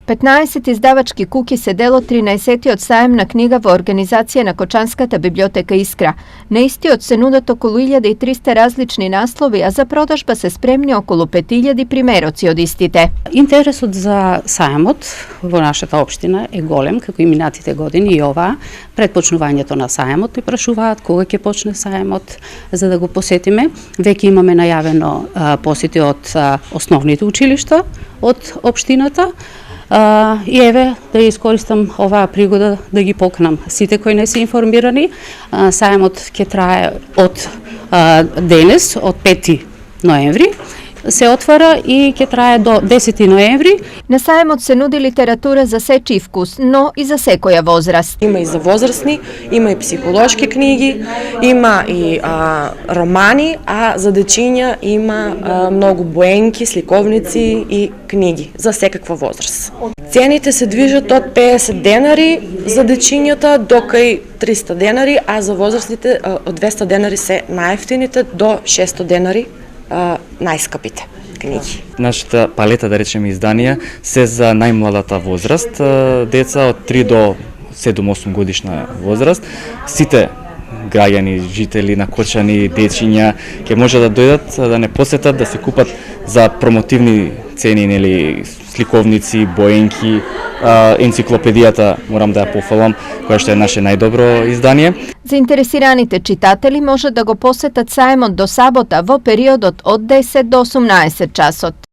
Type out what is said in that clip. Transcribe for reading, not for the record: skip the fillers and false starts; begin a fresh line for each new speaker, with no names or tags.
15 издавачки куки се дело 13 саемна книга во организација на Кочанската библиотека Искра. На истиот се нудат околу 1300 различни наслови, а за продажба се спремни околу 5000 примероци од истите.
Интересот за саемот во нашата општина е голем, како и минатите години и оваа. Пред почнувањето на саемот ни прашуваат кога ќе почне саемот за да го посетиме. Веќе имаме најавено посети од основните училишта од општината. И еве да искористам оваа пригода да ги поканам сите кои не се информирани. Саемот ќе трае од денес, од 5 ноември, се отвара и ќе трае до 10 ноември.
На саемот се нуди литература за сечи вкус, но и за секоја возраст.
Има и за возрастни, има и психолошки книги, има и романи, а за дечиња има многу боенки, сликовници и книги за секаква возраст. Цените се движат од 50 денари за дечињата до кај 300 денари, а за возрастните од 200 денари се најефтините до 600 денари најскапите книги.
Нашата палета, да речеме, изданија се за најмладата возраст, деца од 3 до 7-8 годишна возраст. Сите граѓани, жители на Кочани, дечиња ќе може да дојдат, да не посетат, да се купат за промотивни цени, нели, сликовници, боенки, енциклопедијата, морам да ја пофалам, која што е наше најдобро издание.
Заинтересираните читатели може да го посетат саемот до сабота во периодот од 10 до 18 часот.